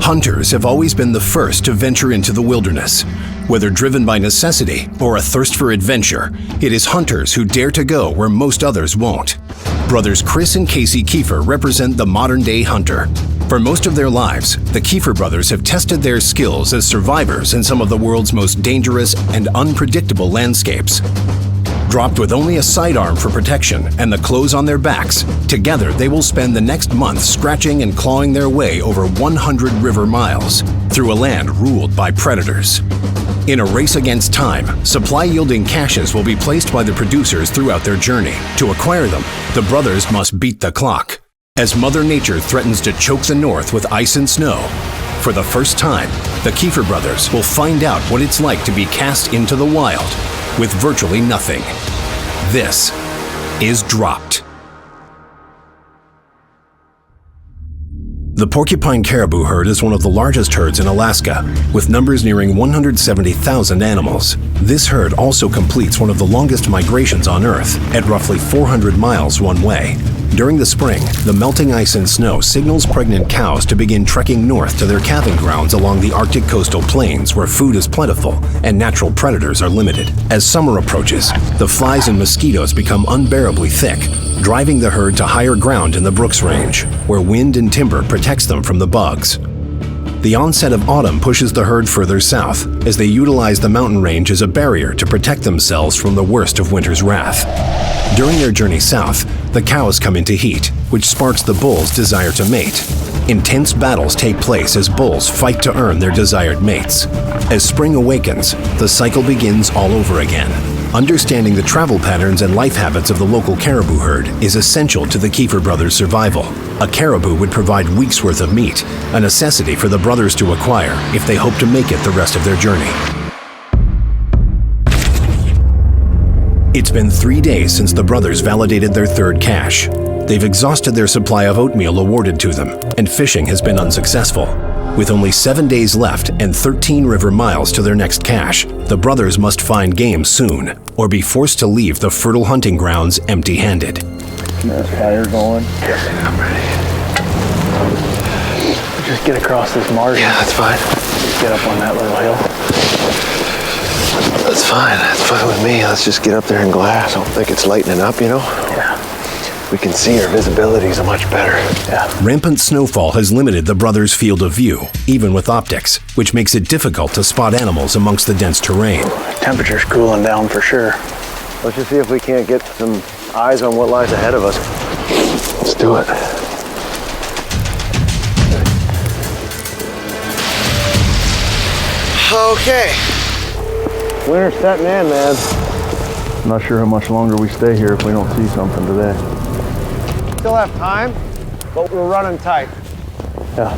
Hunters have always been the first to venture into the wilderness. Whether driven by necessity or a thirst for adventure, it is hunters who dare to go where most others won't. Brothers Chris and Casey Keefer represent the modern-day hunter. For most of their lives, the Keefer brothers have tested their skills as survivors in some of the world's most dangerous and unpredictable landscapes. Dropped with only a sidearm for protection and the clothes on their backs, together they will spend the next month scratching and clawing their way over 100 river miles through a land ruled by predators. In a race against time, supply-yielding caches will be placed by the producers throughout their journey. To acquire them, the brothers must beat the clock, as Mother Nature threatens to choke the North with ice and snow. For the first time, the Keefer brothers will find out what it's like to be cast into the wild with virtually nothing. This is Dropped. The porcupine caribou herd is one of the largest herds in Alaska, with numbers nearing 170,000 animals. This herd also completes one of the longest migrations on Earth, at roughly 400 miles one way. During the spring, the melting ice and snow signals pregnant cows to begin trekking north to their calving grounds along the Arctic coastal plains where food is plentiful and natural predators are limited. As summer approaches, the flies and mosquitoes become unbearably thick, driving the herd to higher ground in the Brooks Range, where wind and timber protects them from the bugs. The onset of autumn pushes the herd further south, as they utilize the mountain range as a barrier to protect themselves from the worst of winter's wrath. During their journey south, the cows come into heat, which sparks the bulls' desire to mate. Intense battles take place as bulls fight to earn their desired mates. As spring awakens, the cycle begins all over again. Understanding the travel patterns and life habits of the local caribou herd is essential to the Keefer brothers' survival. A caribou would provide weeks' worth of meat, a necessity for the brothers to acquire if they hope to make it the rest of their journey. It's been 3 days since the brothers validated their third cache. They've exhausted their supply of oatmeal awarded to them, and fishing has been unsuccessful. With only 7 days left and 13 river miles to their next cache, the brothers must find game soon, or be forced to leave the fertile hunting grounds empty-handed. Keep the fire going. I'm ready. Just get across this marsh. Yeah, that's fine. Just get up on that little hill. That's fine. That's fine with me. Let's just get up there in glass. I don't think it's lightening up, you know? Yeah. We can see our visibilities are much better. Yeah. Rampant snowfall has limited the brothers' field of view, even with optics, which makes it difficult to spot animals amongst the dense terrain. Temperature's cooling down for sure. Let's just see if we can't get some eyes on what lies ahead of us. Let's do it. Okay. Winter's setting in, man. I'm not sure how much longer we stay here if we don't see something today. Still have time, but we're running tight. Yeah.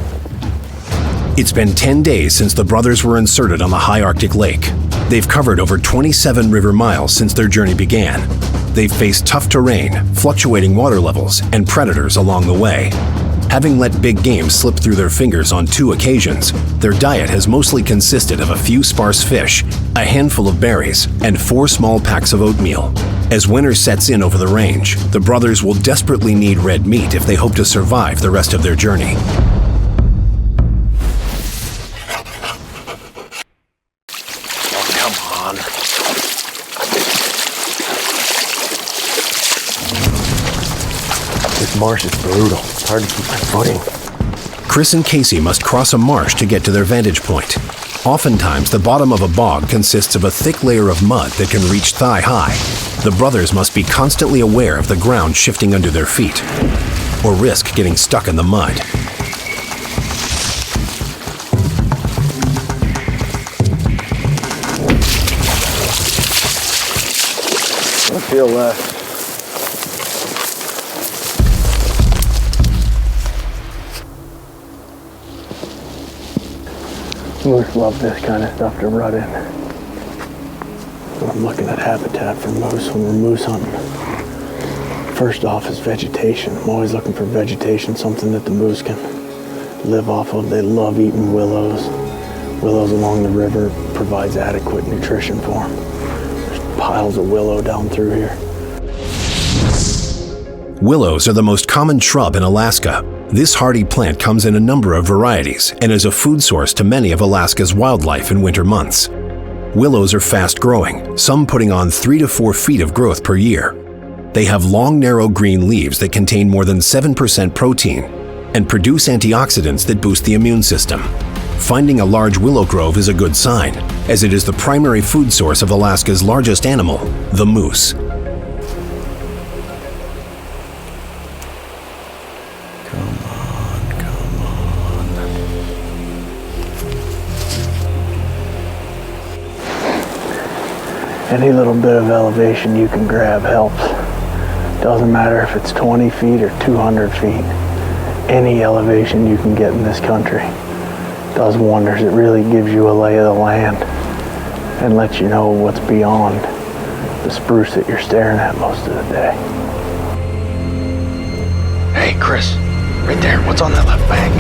It's been 10 days since the brothers were inserted on the high Arctic lake. They've covered over 27 river miles since their journey began. They've faced tough terrain, fluctuating water levels, and predators along the way. Having let big game slip through their fingers on 2 occasions, their diet has mostly consisted of a few sparse fish, a handful of berries, and 4 small packs of oatmeal. As winter sets in over the range, the brothers will desperately need red meat if they hope to survive the rest of their journey. Oh, come on. This marsh is brutal. It's hard to keep my footing. Chris and Casey must cross a marsh to get to their vantage point. Oftentimes, the bottom of a bog consists of a thick layer of mud that can reach thigh-high. The brothers must be constantly aware of the ground shifting under their feet, or risk getting stuck in the mud. I feel less. Moose love this kind of stuff to rut in. When I'm looking at habitat for moose, when we're moose hunting, first off is vegetation. I'm always looking for vegetation, something that the moose can live off of. They love eating willows. Willows along the river provides adequate nutrition for them. There's piles of willow down through here. Willows are the most common shrub in Alaska, This hardy plant comes in a number of varieties and is a food source to many of Alaska's wildlife in winter months. Willows are fast-growing, some putting on 3 to 4 feet of growth per year. They have long, narrow green leaves that contain more than 7% protein and produce antioxidants that boost the immune system. Finding a large willow grove is a good sign, as it is the primary food source of Alaska's largest animal, the moose. Any little bit of elevation you can grab helps. Doesn't matter if it's 20 feet or 200 feet. Any elevation you can get in this country does wonders. It really gives you a lay of the land and lets you know what's beyond the spruce that you're staring at most of the day. Hey, Chris, right there. What's on that left bank?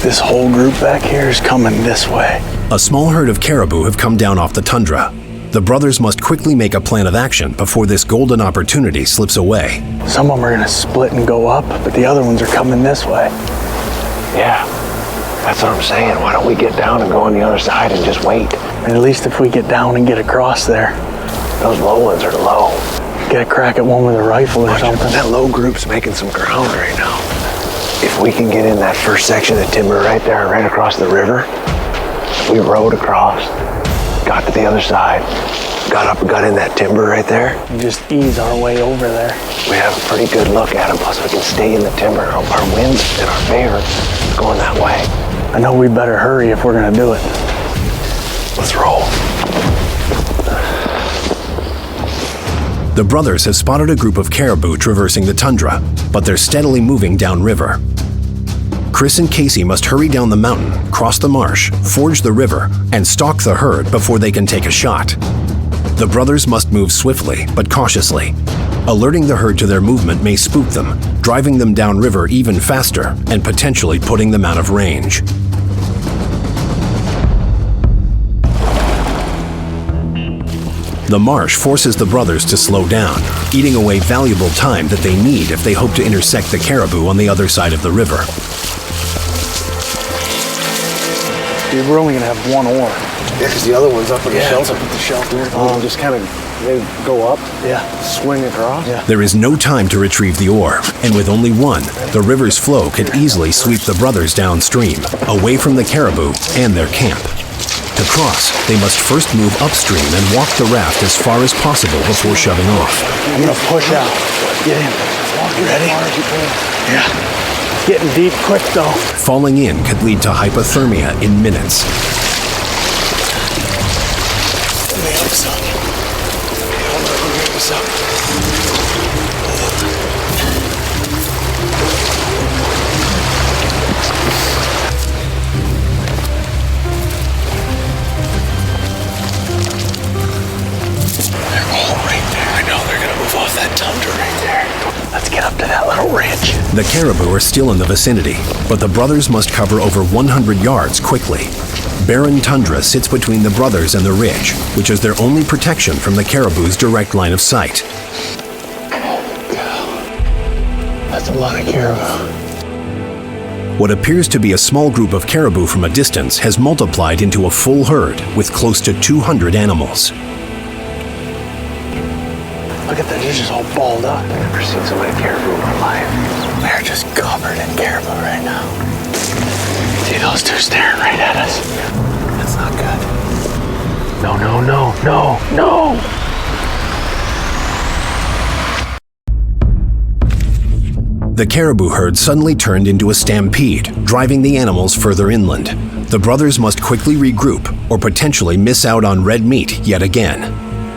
This whole group back here is coming this way. A small herd of caribou have come down off the tundra. The brothers must quickly make a plan of action before this golden opportunity slips away. Some of them are gonna split and go up, but the other ones are coming this way. Yeah, that's what I'm saying. Why don't we get down and go on the other side and just wait? And at least if we get down and get across there, Those low ones are low. get a crack at one with a rifle or something. That low group's making some ground right now. If we can get in that first section of timber right there, right across the river, we rode across, got to the other side, got up and got in that timber right there. And just ease our way over there. We have a pretty good look at them, plus we can stay in the timber. Our wind's in our favor going that way. I know we better hurry if we're gonna do it. Let's roll. The brothers have spotted a group of caribou traversing the tundra, but they're steadily moving downriver. Chris and Casey must hurry down the mountain, cross the marsh, forge the river, and stalk the herd before they can take a shot. The brothers must move swiftly, but cautiously. Alerting the herd to their movement may spook them, driving them downriver even faster and potentially putting them out of range. The marsh forces the brothers to slow down, eating away valuable time that they need if they hope to intersect the caribou on the other side of the river. Dude, we're only gonna have one oar. Yeah, because the other one's up in the shelter. Up at the shelter. We can just kind of maybe go up, Yeah. swing across. Yeah. There is no time to retrieve the oar, and with only one, the river's flow could easily sweep the brothers downstream, away from the caribou and their camp. To cross, they must first move upstream and walk the raft as far as possible before shoving off. I'm gonna push out. Get in. You ready? Yeah. Getting deep quick though. Falling in could lead to hypothermia in minutes. Let's get up to that little ridge. The caribou are still in the vicinity, but the brothers must cover over 100 yards quickly. Barren tundra sits between the brothers and the ridge, which is their only protection from the caribou's direct line of sight. That's a lot of caribou. What appears to be a small group of caribou from a distance has multiplied into a full herd with close to 200 animals. Look at that, they're just all balled up. I've never seen so many caribou in my life. They're just covered in caribou right now. See those two staring right at us? That's not good. No, no, no, no, no! The caribou herd suddenly turned into a stampede, driving the animals further inland. The brothers must quickly regroup or potentially miss out on red meat yet again.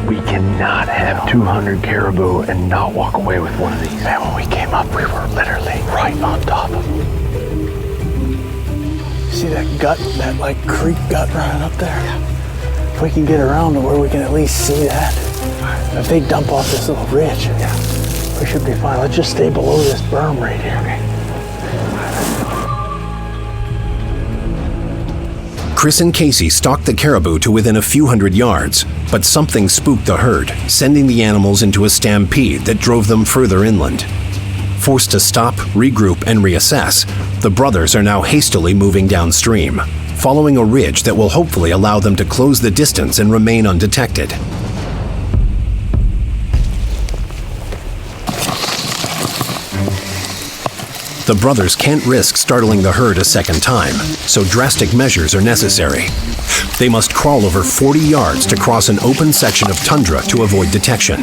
We cannot have 200 caribou and not walk away with one of these. Man, when we came up, we were literally right on top of them. See that gut, that like creek gut running up there? Yeah. If we can get around to where we can at least see that. If they dump off this little ridge, we should be fine. Let's just stay below this berm right here. Chris and Casey stalked the caribou to within a few hundred yards, but something spooked the herd, sending the animals into a stampede that drove them further inland. Forced to stop, regroup, and reassess, the brothers are now hastily moving downstream, following a ridge that will hopefully allow them to close the distance and remain undetected. The brothers can't risk startling the herd a second time, so drastic measures are necessary. They must crawl over 40 yards to cross an open section of tundra to avoid detection.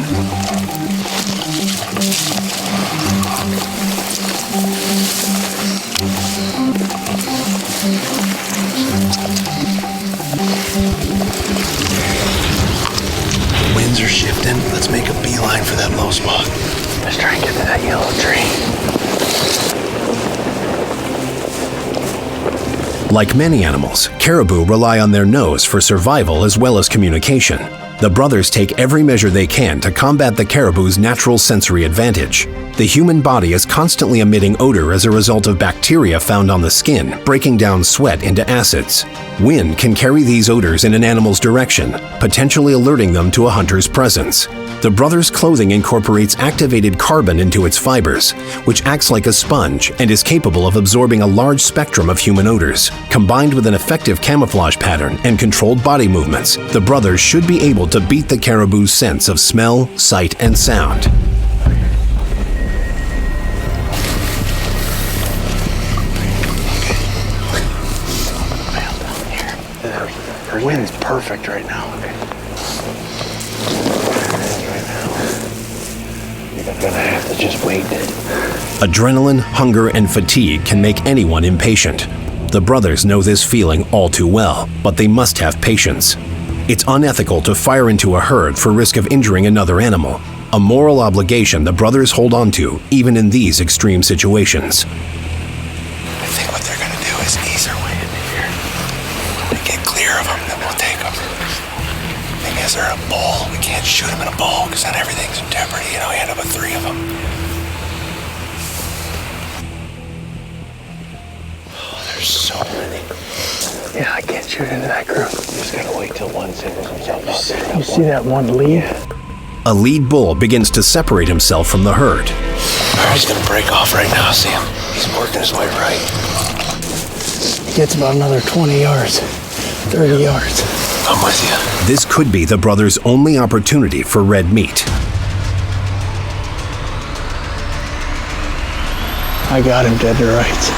Winds are shifting. Let's make a beeline for that low spot. Let's try and get to that yellow tree. Like many animals, caribou rely on their nose for survival as well as communication. The brothers take every measure they can to combat the caribou's natural sensory advantage. The human body is constantly emitting odor as a result of bacteria found on the skin, breaking down sweat into acids. Wind can carry these odors in an animal's direction, potentially alerting them to a hunter's presence. The brothers' clothing incorporates activated carbon into its fibers, which acts like a sponge and is capable of absorbing a large spectrum of human odors. Combined with an effective camouflage pattern and controlled body movements, the brothers should be able to beat the caribou's sense of smell, sight, and sound. The wind's perfect right now. You're gonna have to just wait. Adrenaline, hunger, and fatigue can make anyone impatient. The brothers know this feeling all too well, but they must have patience. It's unethical to fire into a herd for risk of injuring another animal, a moral obligation the brothers hold on to even in these extreme situations. I think what they're gonna do is ease their way into here. When we get clear of them, then we'll take them. Thing is, they're in a bowl. We can't shoot them in a bowl because then everything's in jeopardy. You end up with 3 of them. Oh, there's so many. Yeah, I can't shoot into that group. Just gotta wait till one singles himself out there. You see that one lead? A lead bull begins to separate himself from the herd. All right, he's gonna break off right now. See him? He's working his way right. He gets about another 20 yards, 30 yards. I'm with you. This could be the brothers' only opportunity for red meat. I got him dead to rights.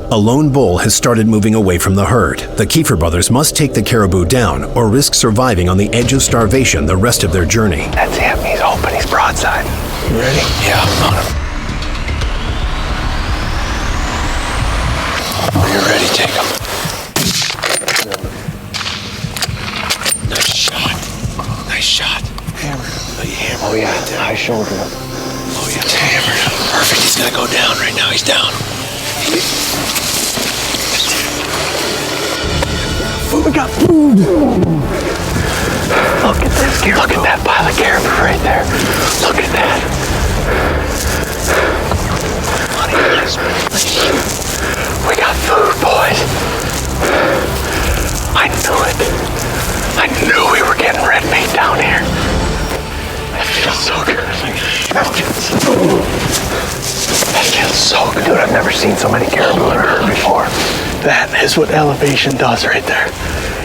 A lone bull has started moving away from the herd. The Keefer brothers must take the caribou down or risk surviving on the edge of starvation the rest of their journey. That's him. He's open. He's broadside. You ready? Yeah, I'm on him. When you're ready, take him. Nice shot. Nice shot. Hammer. Oh, you hammered. Oh, yeah. Right there. I shouldered him. Oh, yeah. Hammered him. Perfect. He's gonna go down right now. He's down. We got food. Look at this caribou. Look at that pile of caribou right there. Look at that. We got food, boys. I knew it. I knew we were getting red meat down here. That feels so good. That feels so good. Dude, I've never seen so many caribou in a herd before. That is what elevation does right there.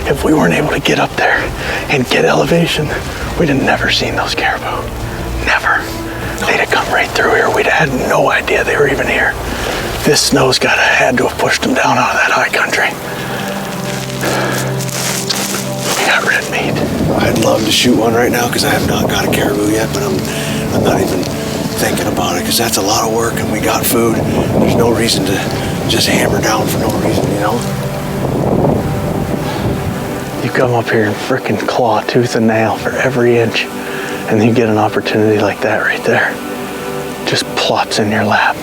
If we weren't able to get up there and get elevation, we'd have never seen those caribou. Never. They'd have come right through here. We'd have had no idea they were even here. This snow's had to have pushed them down out of that high country. We got red meat. I'd love to shoot one right now because I have not got a caribou yet, but I'm not even thinking about it because that's a lot of work and we got food. There's no reason to just hammer down for no reason, you know? You come up here and frickin' claw tooth and nail for every inch, and then you get an opportunity like that right there. Just plops in your lap.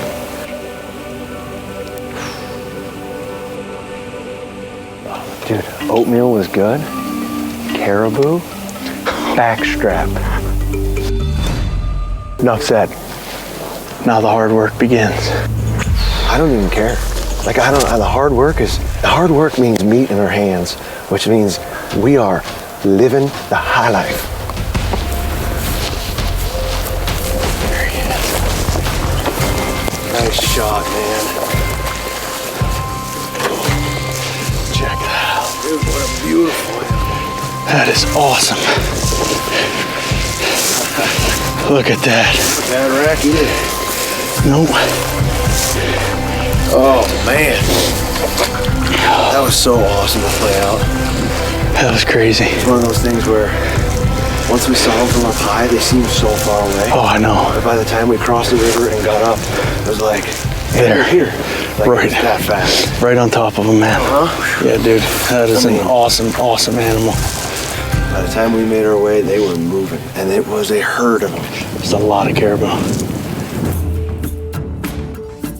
Dude, oatmeal was good. Caribou, backstrap. Enough said. Now the hard work begins. I don't even care. Like, I don't know, the hard work means meat in our hands, which means we are living the high life. There he is. Nice shot, man. Check that out. Dude, what a beautiful animal. That is awesome. Look at that. Bad rack either. Nope. Oh, man. That was so awesome to play out. That was crazy. It's one of those things where once we saw them from up high, they seemed so far away. Oh, I know. But by the time we crossed the river and got up, it was like, hey, There. they're here. Like, Right. it's that fast. Right on top of them, man. Huh? Yeah, dude. That is an awesome, awesome animal. By the time we made our way, they were moving, and it was a herd of them. It's a lot of caribou.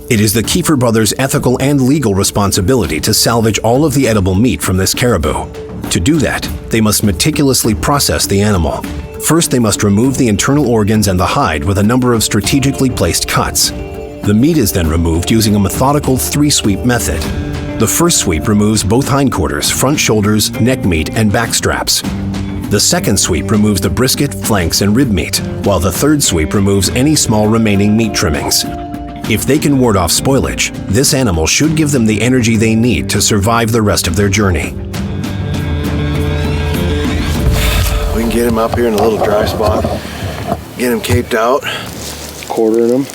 It is the Keefer brothers' ethical and legal responsibility to salvage all of the edible meat from this caribou. To do that, they must meticulously process the animal. First, they must remove the internal organs and the hide with a number of strategically placed cuts. The meat is then removed using a methodical 3-sweep method. The first sweep removes both hindquarters, front shoulders, neck meat, and back straps. The second sweep removes the brisket, flanks, and rib meat, while the third sweep removes any small remaining meat trimmings. If they can ward off spoilage, this animal should give them the energy they need to survive the rest of their journey. We can get him up here in a little dry spot, get him caped out, quartering him,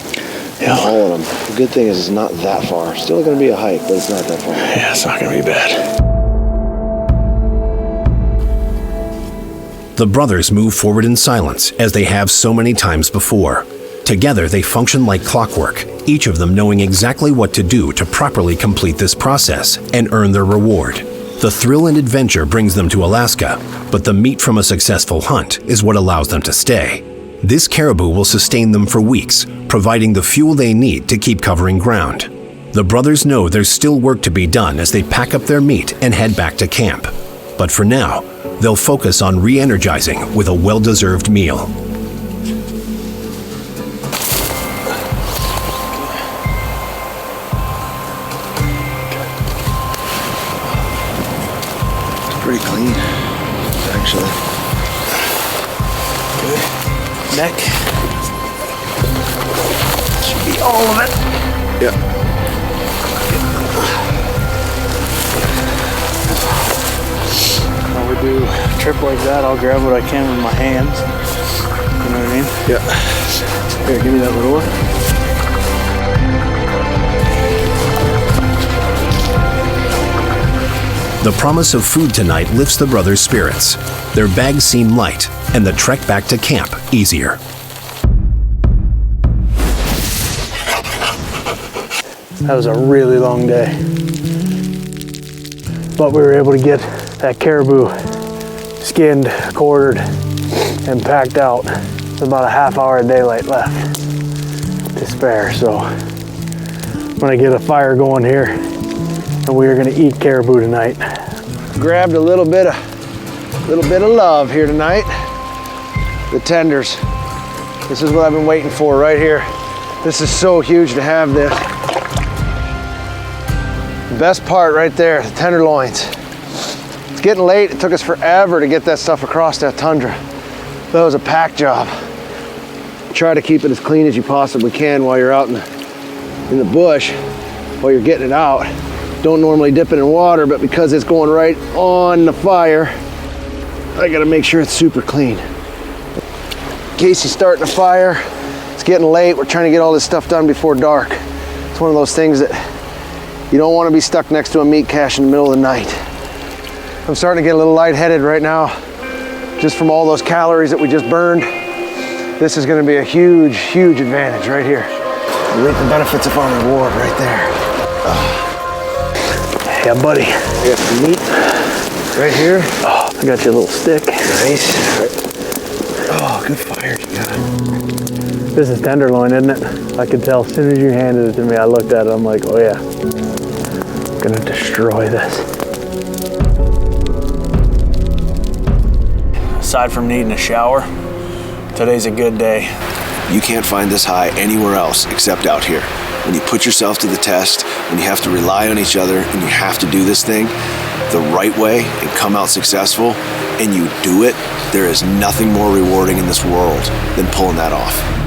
Yeah. hauling him. The good thing is it's not that far. Still going to be a hike, but it's not that far. Yeah, it's not gonna be bad. The brothers move forward in silence, as they have so many times before. Together, they function like clockwork, each of them knowing exactly what to do to properly complete this process and earn their reward. The thrill and adventure brings them to Alaska, but the meat from a successful hunt is what allows them to stay. This caribou will sustain them for weeks, providing the fuel they need to keep covering ground. The brothers know there's still work to be done as they pack up their meat and head back to camp. But for now, they'll focus on re-energizing with a well-deserved meal. Pretty clean, actually. Good. Neck. Should be all of it. Yeah. When we do a trip like that, I'll grab what I can with my hands. You know what I mean? Yeah. Here, give me that little one. The promise of food tonight lifts the brothers' spirits. Their bags seem light, and the trek back to camp easier. That was a really long day. But we were able to get that caribou skinned, quartered, and packed out. There's about a half-hour of daylight left to spare, so I'm gonna get a fire going here, and we are gonna eat caribou tonight. Grabbed a little bit of love here tonight. The tenders. This is what I've been waiting for right here. This is so huge to have this. The best part right there, the tenderloins. It's getting late. It took us forever to get that stuff across that tundra. That was a pack job. Try to keep it as clean as you possibly can while you're out in the bush, while you're getting it out. Don't normally dip it in water, but because it's going right on the fire, I gotta make sure it's super clean. Casey's starting a fire. It's getting late. We're trying to get all this stuff done before dark. It's one of those things that you don't want to be stuck next to a meat cache in the middle of the night. I'm starting to get a little lightheaded right now, just from all those calories that we just burned. This is gonna be a huge, huge advantage right here. You reap the benefits of our reward right there. Yeah, buddy. I got some meat right here. Oh, I got you a little stick. Nice. Oh, good fire you got. This is tenderloin, isn't it? I could tell as soon as you handed it to me, I looked at it, I'm like, oh yeah. I'm gonna destroy this. Aside from needing a shower, today's a good day. You can't find this high anywhere else except out here. when you put yourself to the test, when you have to rely on each other and you have to do this thing the right way and come out successful, and you do it, there is nothing more rewarding in this world than pulling that off.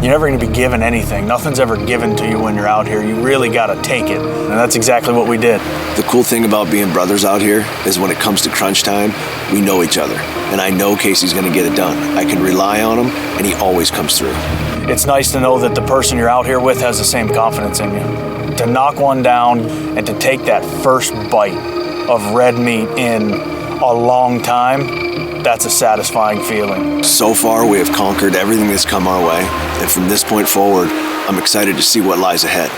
You're never going to be given anything. Nothing's ever given to you when you're out here. You really got to take it. And that's exactly what we did. The cool thing about being brothers out here is when it comes to crunch time, we know each other. And I know Casey's going to get it done. I can rely on him, and he always comes through. It's nice to know that the person you're out here with has the same confidence in you. To knock one down and to take that first bite of red meat in a long time, that's a satisfying feeling. So far, we have conquered everything that's come our way, and from this point forward, I'm excited to see what lies ahead.